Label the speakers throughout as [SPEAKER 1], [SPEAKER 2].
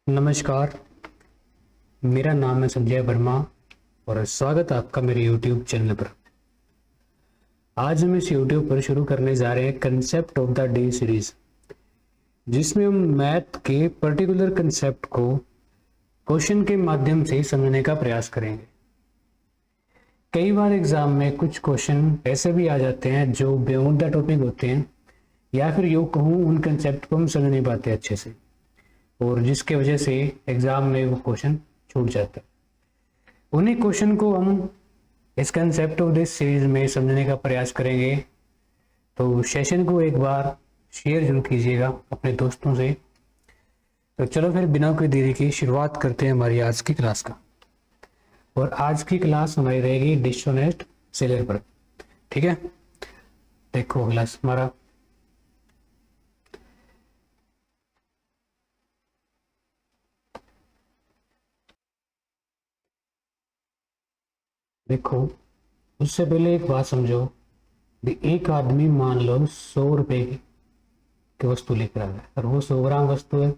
[SPEAKER 1] नमस्कार, मेरा नाम है संजय वर्मा और स्वागत है आपका मेरे YouTube चैनल पर। आज हम इस YouTube पर शुरू करने जा रहे हैं concept of the day series, जिसमें हम मैथ के पर्टिकुलर कंसेप्ट को क्वेश्चन के माध्यम से समझने का प्रयास करेंगे। कई बार एग्जाम में कुछ क्वेश्चन ऐसे भी आ जाते हैं जो बियॉन्ड द टॉपिक होते हैं, या फिर यूँ कहूँ उन कंसेप्ट को हम समझ नहीं पाते अच्छे से, और जिसके वजह से एग्जाम में वो क्वेश्चन छूट जाता है। उन्हीं क्वेश्चन को हम इस कंसेप्ट ऑफ दिस सीरीज में समझने का प्रयास करेंगे। तो सेशन को एक बार शेयर जरूर कीजिएगा अपने दोस्तों से। तो चलो फिर बिना कोई देरी की शुरुआत करते हैं हमारी आज की क्लास का। और आज की क्लास हमारी रहेगी डिसऑनेस्ट सेलर पर। ठीक है, देखो क्लास हमारा देखो, उससे पहले एक बात समझो कि एक आदमी मान लो 100 रुपए की वस्तु लेकर आ रहा है, और वो 100 ग्राम वस्तु है।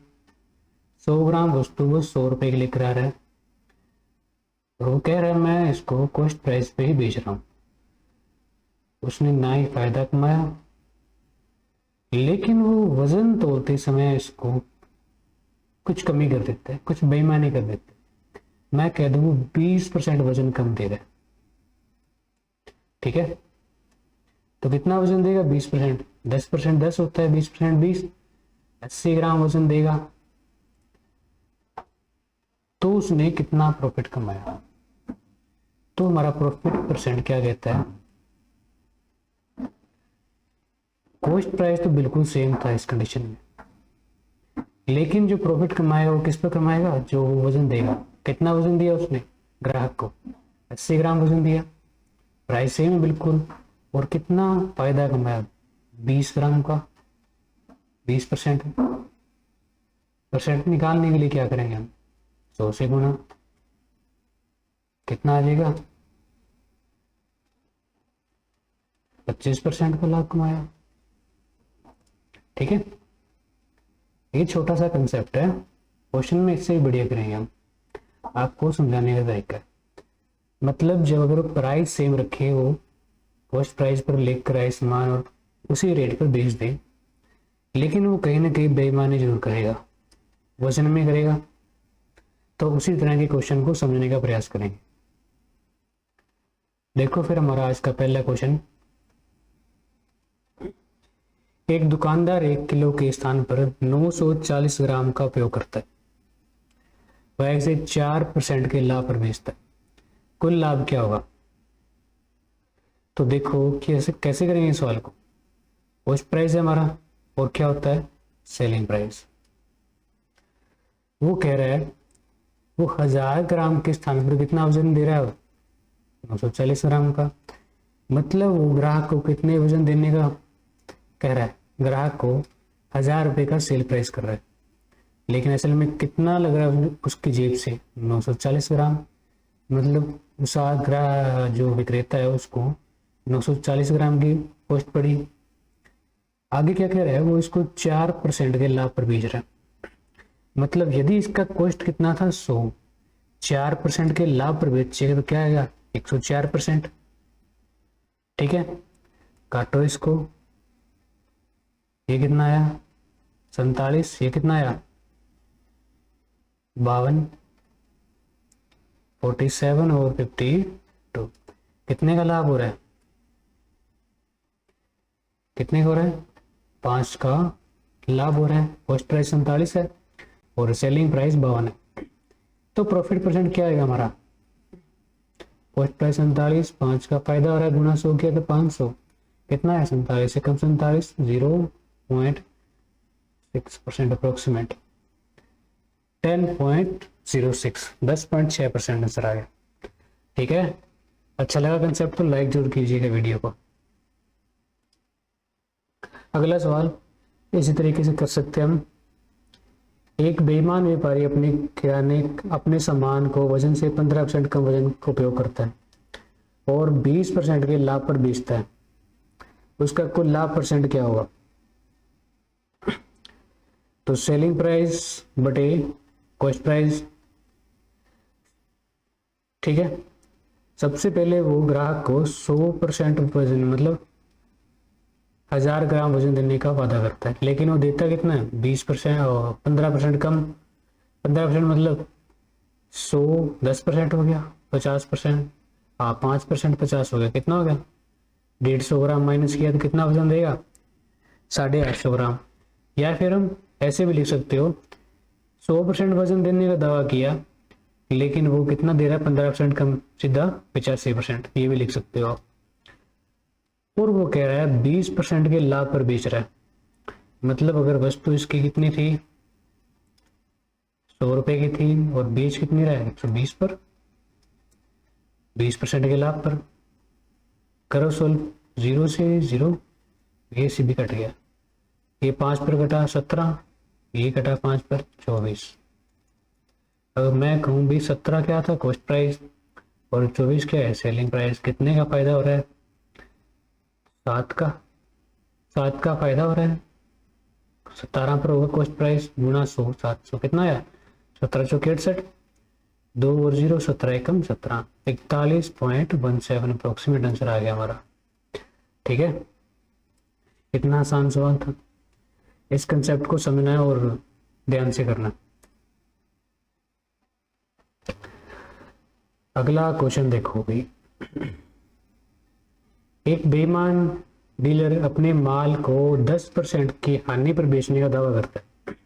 [SPEAKER 1] 100 ग्राम वस्तु वो 100 रुपए की लेकर आ रहा है, और वो कह रहा है मैं इसको कॉस्ट प्राइस पे ही बेच रहा हूँ। उसने ना ही फायदा कमाया, लेकिन वो वजन तोलते समय इसको कुछ कमी कर देता है, कुछ बेईमानी कर देता है। मैं कह दूँ 20% वजन कम दे रहा है। ठीक है, तो कितना वजन देगा? 20%। 10% 10 होता है, 20% 20, 80 ग्राम वजन देगा। तो उसने कितना प्रॉफिट कमाया? तो हमारा प्रॉफिट परसेंट क्या कहता है? कॉस्ट प्राइस तो बिल्कुल सेम था इस कंडीशन में, लेकिन जो प्रॉफिट कमाएगा वो किस पर कमाएगा? जो वजन देगा। कितना वजन दिया उसने ग्राहक को? 80 ग्राम वजन दिया, प्राइस सेम है बिल्कुल। और कितना फायदा कमाया? 20 ग्राम का। 20% परसेंट निकालने के लिए क्या करेंगे हम? 100 से गुना। कितना आ जाएगा? 25% का लाभ कमाया। ठीक है, ये छोटा सा कंसेप्ट है, क्वेश्चन में इससे भी बढ़िया करेंगे हम। आपको समझाने का तरीका है, मतलब जब अगर प्राइस सेम रखे, वो कॉस्ट प्राइस पर लेकर आए सामान और उसी रेट पर बेच दे, लेकिन वो कहीं ना कहीं बेईमानी जरूर करेगा, वजन में करेगा। तो उसी तरह के क्वेश्चन को समझने का प्रयास करेंगे। देखो फिर हमारा आज का पहला क्वेश्चन, एक दुकानदार 1 किलो के स्थान पर 940 ग्राम का उपयोग करता है। वह इसे 4% के लाभ पर बेचता है। कुल लाभ क्या होगा? तो देखो कैसे कैसे करेंगे इस सवाल को। कॉस्ट प्राइस है हमारा, और क्या होता है? Selling price. वो कह रहा है वो 1000 ग्राम के स्थान पर कितना वजन दे रहा है? 940 ग्राम का। मतलब वो ग्राहक को कितने वजन देने का कह रहा है? ग्राहक को 1000 रुपए का सेल प्राइस कर रहा है, लेकिन असल में कितना लग रहा है उसकी जेब से? 940 ग्राम। मतलब उस जो विक्रेता है उसको 940 ग्राम की कॉस्ट पड़ी। आगे क्या कह रहा है? वो इसको 4% के लाभ पर बेच रहा है। मतलब यदि इसका कॉस्ट कितना था? 100, 4% के लाभ पर बेचेगा तो क्या आएगा? 104%। ठीक है, काटो इसको। ये कितना आया? 47। ये कितना आया? 52। 47 और 52। कितने का लाभ हो रहा है? कितने का हो रहा है? 5 का लाभ हो रहा है। कॉस्ट प्राइस 47 है और सेलिंग प्राइस 52 है। तो प्रॉफिट परसेंट क्या आएगा हमारा? कॉस्ट प्राइस 47, 5 का फायदा हो रहा है, गुना 100 किया तो 500। कितना है? 47 से कम 47, 0.6% अप्रोक्सीमेट 10.06, 10.6% आंसर आ गया। ठीक है, अच्छा लगा कंसेप्ट तो लाइक जरूर कीजिएगा वीडियो को। अगला सवाल इसी तरीके से कर सकते हैं हम। एक बेईमान व्यापारी अपने सामान को वजन से 15% कम वजन का उपयोग करता है और 20% के लाभ पर बेचता है। उसका कुल लाभ परसेंट क्या होगा? तो सेलिंग प्राइस बटे कॉस्ट प्राइस, ठीक है। सबसे पहले वो ग्राहक को 100% वजन मतलब 1000 ग्राम वजन देने का वादा करता है, लेकिन वो देता कितना है 20% और 15% कम। 15% मतलब 100 10% हो गया, 50%, हाँ 5% 50 हो गया, कितना हो गया 150 ग्राम माइनस किया तो कितना वजन देगा 850 ग्राम। या फिर हम ऐसे भी लिख सकते हो 100% वजन देने का दावा किया लेकिन वो कितना दे रहा है 15% कम, सीधा 85%, ये भी लिख सकते हो आप। और वो कह रहा है 20% के लाभ पर बेच रहा है, मतलब अगर वस्तु इसकी कितनी थी 100 रुपए की थी और बेच कितनी रहा है 120 पर, 20% के लाभ पर। करो सोल्व, 0 से 0, ये सी भी कट गया, ये 5 पर कटा 17, ये कटा 5 पर 24। अगर मैं कहूँ भी 17 क्या था कॉस्ट प्राइस और 24 क्या है सेलिंग प्राइस, कितने का फायदा हो रहा है 7 का फायदा हो रहा है। 17 पर होगा कॉस्ट प्राइस गुणा 100, 700 कितना आया 17 चौके 68, 2 और 0 17 एकम 17, 41.17 अप्रोक्सीमेट आंसर आ गया हमारा। ठीक है, इतना आसान सवाल था, इस कंसेप्ट को समझना है और ध्यान से करना। अगला क्वेश्चन देखो भी, एक बेईमान डीलर अपने माल को 10% की हानि पर बेचने का दावा करता है,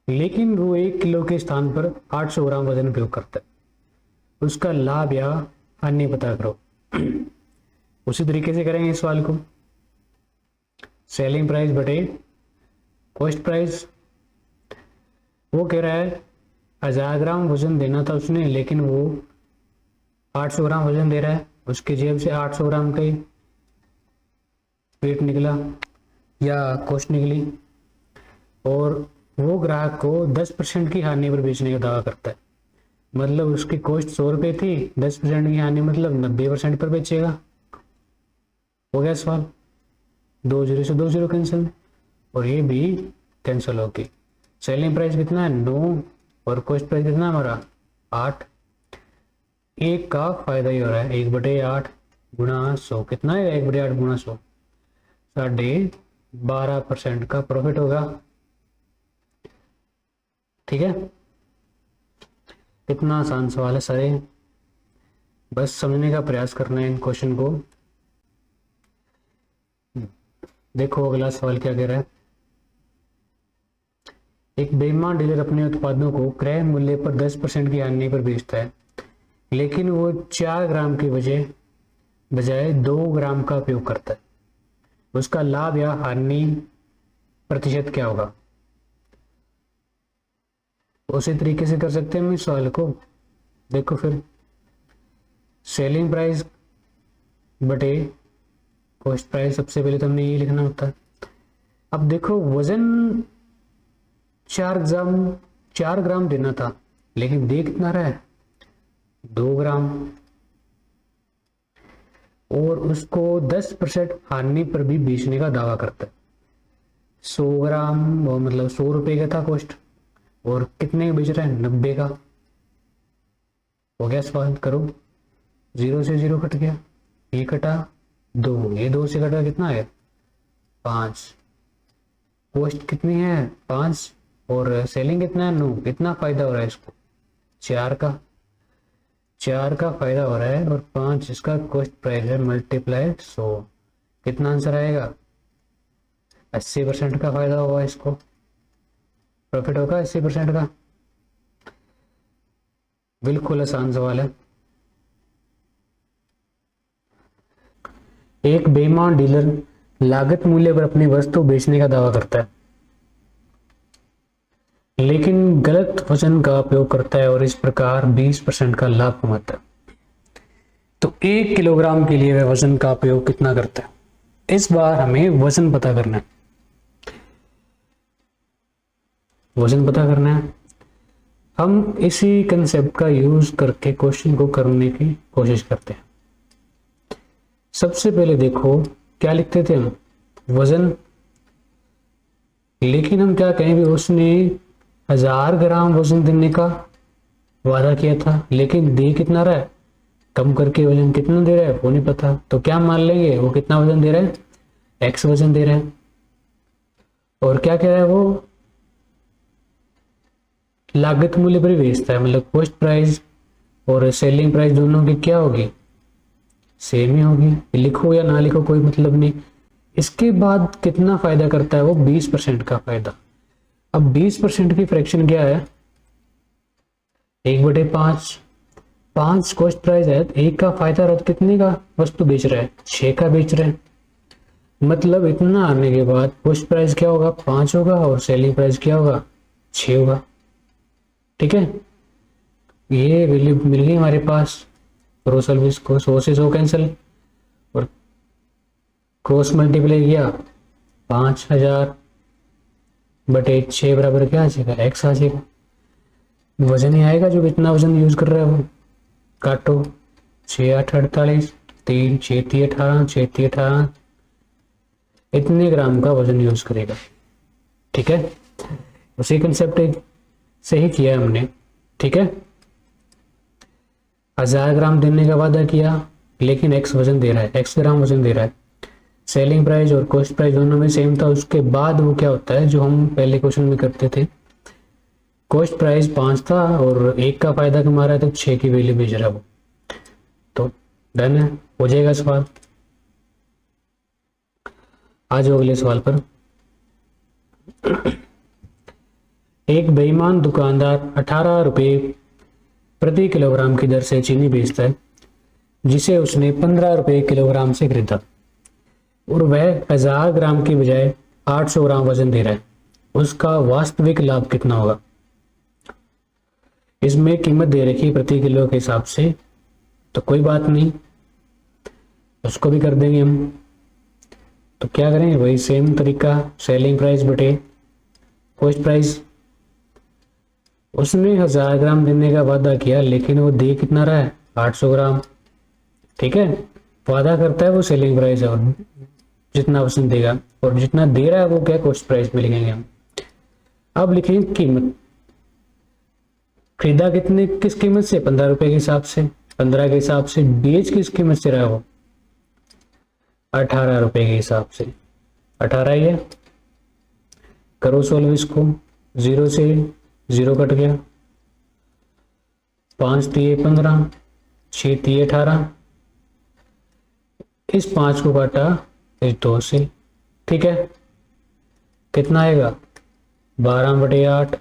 [SPEAKER 1] लेकिन वो 1 किलो के स्थान पर 800 ग्राम वजन उपयोग करता है, उसका लाभ या हानि पता करो। उसी तरीके से करेंगे इस सवाल को, सेलिंग प्राइस बटे कॉस्ट प्राइस। वो कह रहा है 1000 ग्राम वजन देना था उसने, लेकिन वो 800 ग्राम वजन दे रहा है, उसके जेब से 800 ग्राम का ही वेट निकला या कॉस्ट निकली, और वो ग्राहक को 10% की हानि पर बेचने का दावा करता है, मतलब उसकी कॉस्ट 100 रुपये थी, 10% की हानि मतलब 90% पर बेचेगा। हो गया सवाल, 2 0 से 2 0 कैंसिल और ये भी कैंसिल होगी। सेलिंग प्राइस कितना है 9 और कॉस्ट प्राइस कितना है हमारा 8, एक का फायदा ही हो रहा है 1/8 गुणा 100, कितना है 1/8 गुणा 100, 12.5% का प्रॉफिट होगा। ठीक है, कितना आसान सवाल है सारे, बस समझने का प्रयास करना है इन क्वेश्चन को। देखो अगला सवाल क्या कह रहा है, एक बेईमान डीलर अपने उत्पादों को क्रय मूल्य पर 10% की हानि पर बेचता है, लेकिन वो 4 ग्राम की बजाय 2 ग्राम का उपयोग करता है, उसका लाभ या हानि प्रतिशत क्या होगा। उसी तरीके से कर सकते हैं हम इस सवाल को। देखो फिर सेलिंग प्राइस बटे कॉस्ट प्राइस, सबसे पहले तो हमने ये लिखना होता है। अब देखो वजन 4 ग्राम देना था, लेकिन दे कितना रहा है 2 ग्राम, और उसको 10% हानि पर भी बेचने का दावा करता है। 100 ग्राम वो मतलब 100 रुपए का था कॉस्ट, और कितने का बेच रहा है 90 का। हो गया सवाल, करो 0 से 0 कट गया, ये कटा 2, ये 2 से कटा कितना है 5, कॉस्ट कितनी है 5 और सेलिंग कितना है 9, कितना फायदा हो रहा है इसको 4 का फायदा हो रहा है, और 5 इसका कॉस्ट प्राइस है, मल्टीप्लाई 100, कितना आंसर आएगा 80% का फायदा होगा, इसको प्रॉफिट होगा 80% का। बिल्कुल आसान सवाल है। एक बेईमान डीलर लागत मूल्य पर अपनी वस्तु बेचने का दावा करता है, लेकिन गलत वजन का उपयोग करता है और इस प्रकार 20% का लाभ कमाता है। तो 1 किलोग्राम के लिए वह वजन का उपयोग कितना करता है, इस बार हमें वजन पता करना है। वजन पता करना है, हम इसी कंसेप्ट का यूज करके क्वेश्चन को करने की कोशिश करते हैं। सबसे पहले देखो क्या लिखते थे हम वजन, लेकिन हम क्या कहेंगे उसने 1000 ग्राम वजन देने का वादा किया था, लेकिन दे कितना रहा है, कम करके वजन कितना दे रहा है वो नहीं पता। तो क्या मान लेंगे, वो कितना वजन दे रहा है, एक्स वजन दे रहा है। और क्या कह रहा है वो, लागत मूल्य पर बेचता है, मतलब कॉस्ट प्राइस और सेलिंग प्राइस दोनों की क्या होगी, सेम ही होगी। लिखो या ना लिखो कोई मतलब नहीं। इसके बाद कितना फायदा करता है वो, 20% का फायदा। अब 20% की फ्रैक्शन क्या है, 1/5। 5 कॉस्ट प्राइस है, एक का फायदा रहा, कितने का वस्तु बेच रहा है, 6 का बेच रहा है। मतलब इतना आने के बाद कॉस्ट प्राइस क्या होगा, 5 होगा, और सेलिंग प्राइस क्या होगा, 6 होगा। ठीक है, ये वैल्यू मिल गई हमारे पास। क्रॉस सर्विस को 100 से 100 कैंसिल, और क्रॉस मल्टीप्लाई किया, 5000/6 बराबर क्या आ जाएगा, एक्स आ जाएगा। वजन ही आएगा जो कितना वजन यूज कर रहा है वो। काटो, 6 8 48, 3 6 3 18, 6 3 18, इतने ग्राम का वजन यूज करेगा। ठीक है, उसी कंसेप्ट से ही किया हमने। ठीक है, 1000 ग्राम देने का वादा किया, लेकिन एक्स वजन दे रहा है, एक्स ग्राम वजन दे रहा है। सेलिंग प्राइस और कॉस्ट प्राइस दोनों में सेम था। उसके बाद वो क्या होता है, जो हम पहले क्वेश्चन में करते थे, कॉस्ट प्राइस 5 था और 1 का फायदा कमा रहा है, तो 6 की वैल्यू भेज रहा है वो। तो डन है, हो जाएगा सवाल। आ जाओ अगले सवाल पर। एक बेईमान दुकानदार 18 रुपये प्रति किलोग्राम की दर से चीनी बेचता है, जिसे उसने 15 रुपये किलोग्राम से खरीदा, और वह 1000 ग्राम की बजाय 800 ग्राम वजन दे रहा है। उसका वास्तविक लाभ कितना होगा। इसमें कीमत दे रखी प्रति किलो के हिसाब से, तो कोई बात नहीं, उसको भी कर देंगे हम। तो क्या करेंगे, वही सेम तरीका, सेलिंग प्राइस बटे कॉस्ट प्राइस। उसने 1000 ग्राम देने का वादा किया, लेकिन वो दे कितना रहा है, 800 ग्राम। ठीक है, वादा करता है वो सेलिंग प्राइस है, और जितना वजन देगा, और जितना दे रहा है वो क्या, कॉस्ट प्राइस में लिखेंगे हम। अब लिखेंगे कीमत, खरीदा कितने, किस कीमत से, 15 रुपए के हिसाब से, 15 के हिसाब से। बेच किस कीमत से रहा है वो, 18 रुपए के हिसाब से। 18 ही है, करो सोल्व इसको, 0 से 0 कट गया, 5 3 15, 6 3 18, इस 5 को काटा इस 2 से। ठीक है, कितना आएगा, 12/8।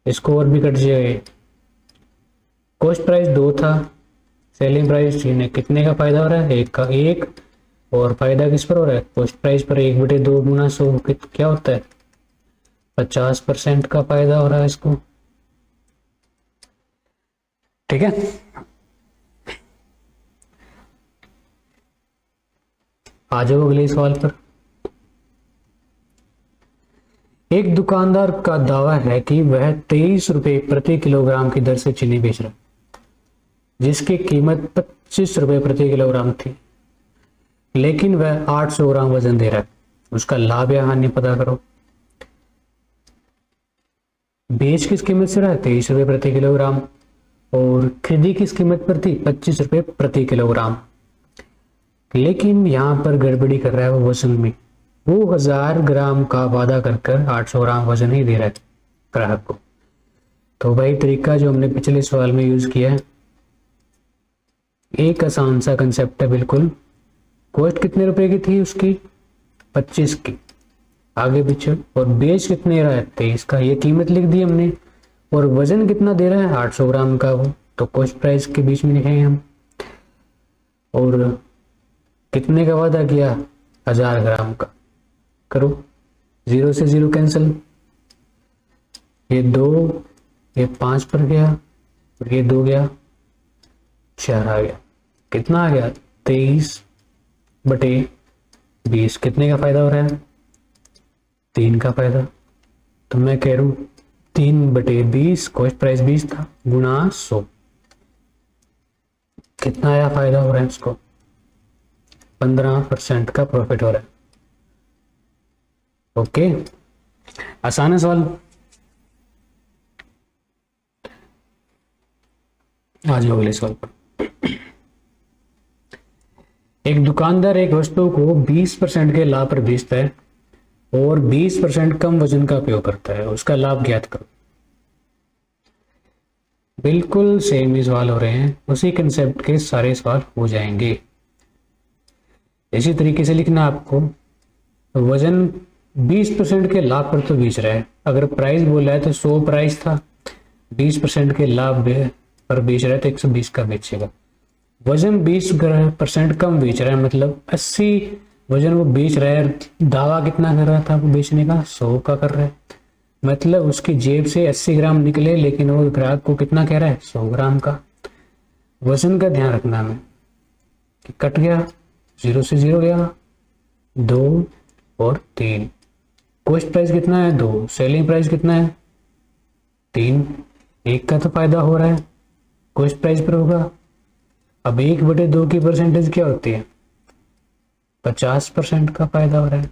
[SPEAKER 1] इसको और भी कट जाएगा। कॉस्ट प्राइस 2 था, सेलिंग प्राइस 3 है, कितने का फायदा हो रहा है, 1 का। 1 और फायदा किस पर हो रहा है, कॉस्ट प्राइस पर। 1/2 गुना 100 क्या होता है, 50% का फायदा हो रहा है इसको। ठीक है, आ जाओ अगले सवाल पर। एक दुकानदार का दावा है कि वह 23 रुपये प्रति किलोग्राम की दर से चीनी बेच रहा है, जिसकी कीमत 25 रुपये प्रति किलोग्राम थी, लेकिन वह 800 ग्राम वजन दे रहा है। उसका लाभ या हानि पता करो। बेच किस कीमत से रहा है, 23 रुपये प्रति किलोग्राम, और खरीदी किस कीमत पर थी, 25 रुपये प्रति किलोग्राम। लेकिन यहाँ पर गड़बड़ी कर रहा है वो वजन में। वो 1000 ग्राम का वादा कर 800 ग्राम वजन ही दे रहा है ग्राहक को। तो भाई तरीका जो हमने पिछले सवाल में यूज किया है, एक आसान सा कंसेप्ट है बिल्कुल। कॉस्ट कितने रुपए की थी उसकी, 25 की, आगे पीछे, और बेच कितने रहा है, 23 का, ये कीमत लिख दी हमने। और वजन कितना दे रहा है, 800 ग्राम का, वो तो कॉस्ट प्राइस के बीच में लिखेंगे हम। और कितने का वादा किया, 1000 ग्राम का। करो, 0 से 0 कैंसिल, ये 2, ये 5 पर गया, और ये 2 गया, 4 आ गया। कितना आ गया, 23/20। कितने का फायदा हो रहा है, 3 का फायदा। तो मैं कह रहा हूँ 3/20, कॉस्ट प्राइस 20 था, गुणा 100। कितना आया फायदा हो रहा है इसको, 15% का प्रॉफिट हो रहा है। ओके, आसान है सवाल। आ जाओ अगले सवाल पर। एक दुकानदार एक वस्तु को 20% के लाभ पर बेचता है और 20% कम वजन का उपयोग करता है, उसका लाभ ज्ञात करो। बिल्कुल सेम ही सवाल हो रहे हैं, उसी कंसेप्ट के सारे सवाल हो जाएंगे। इसी तरीके से लिखना आपको, वजन 20% के लाभ पर तो बेच रहा है, अगर प्राइस बोला है तो 100 प्राइस था, 20% के लाभ पर बेच रहा है तो 120 का बेचेगा। वजन 20% कम बेच रहा है, मतलब 80 वजन वो बेच रहा है, दावा कितना कर रहा था वो बेचने का, 100 का कर रहा है, मतलब उसकी जेब से 80 ग्राम निकले, लेकिन वो ग्राहक को कितना कह रहा है, 100 ग्राम का। वजन का ध्यान रखना हमें कि कट गया, 0 से 0 गया, 2 और 3। कॉस्ट प्राइस कितना है, 2, सेलिंग प्राइस कितना है, 3, 1 का तो फायदा हो रहा है, कॉस्ट प्राइस पर होगा। अब 1/2 की परसेंटेज क्या होती है, 50% का फायदा हो रहा है।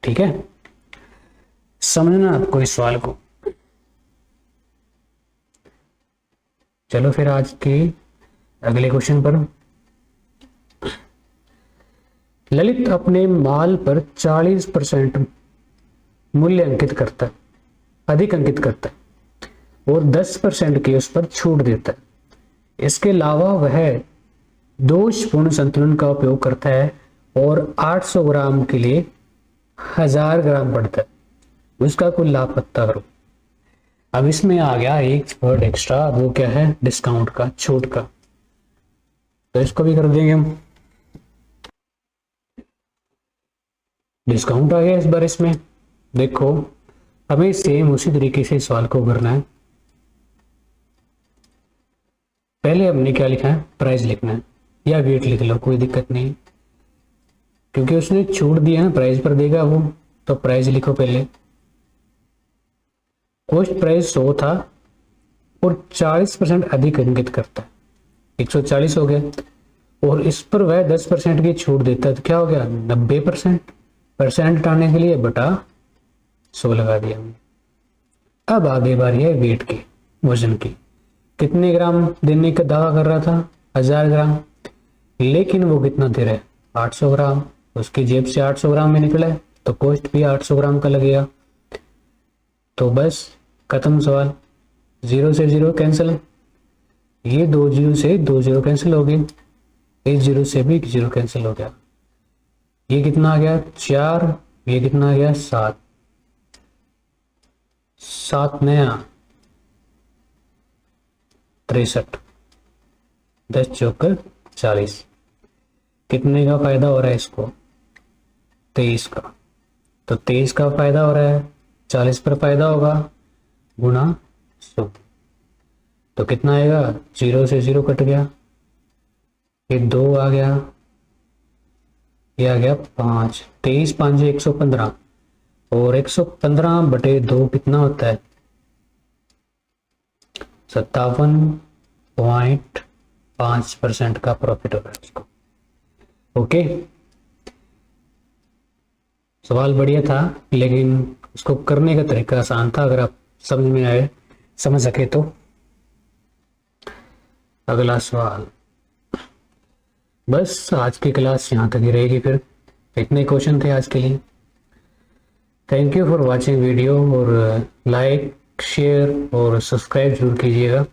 [SPEAKER 1] ठीक है, समझना आपको इस सवाल को। चलो फिर आज के अगले क्वेश्चन पर। ललित अपने माल पर 40% मूल्य अंकित करता है, अधिक अंकित करता है और 10% की उस पर छूट देता है। इसके अलावा वह दोषपूर्ण संतुलन का उपयोग करता है और 800 ग्राम के लिए 1000 ग्राम पड़ता है, उसका कुल लाभ पता करो। अब इसमें आ गया एक वर्ड एक्स्ट्रा, वो क्या है, डिस्काउंट का, छूट का। तो इसको भी कर देंगे हम, डिस्काउंट आ गया इस बार। इसमें देखो हमें सेम उसी तरीके से सवाल को करना है। पहले हमने क्या लिखा है, प्राइस लिखना है, या वेट लिख लो, कोई दिक्कत नहीं, क्योंकि उसने छूट दिया है, प्राइस पर देगा वो, तो प्राइस लिखो पहले। कॉस्ट प्राइस 100 था और 40% अधिक अंकित करता है, 140 हो गया, और इस पर वह 10% की छूट देता है, तो क्या हो गया, 90%। परसेंट हटाने के लिए बटा 100 लगा दिया हमने। अब आगे बारी है वेट की, वजन की। कितने ग्राम देने का दावा कर रहा था, 1000 ग्राम, लेकिन वो कितना दे रहा है, 800 ग्राम। उसकी जेब से 800 ग्राम में निकला है, तो कॉस्ट भी 800 ग्राम का लगेगा। तो बस खत्म सवाल, 0 से 0 कैंसिल, ये 2 0 से 2 0 कैंसिल हो गए, इस 0 से भी 0 कैंसिल हो गया। ये कितना आ गया, 4, ये कितना आ गया, 7, 7 नया 63, 10 चौकर 40। कितने का फायदा हो रहा है इसको, 23 का। तो 23 का फायदा हो रहा है, 40 पर फायदा होगा, गुना 100। तो कितना आएगा, 0 से 0 कट गया, ये 2 आ गया, ये आ गया 5, 23 5 115, और 115 बटे 2 कितना होता है, 57.5% का प्रॉफिट हो रहा है इसको। ओके, सवाल बढ़िया था, लेकिन उसको करने का तरीका आसान था, अगर आप समझ में आए, समझ सके तो। अगला सवाल, बस आज की क्लास यहाँ तक ही रहेगी, फिर इतने क्वेश्चन थे आज के लिए। Thank you for watching video, और लाइक शेयर और सब्सक्राइब जरूर कीजिएगा।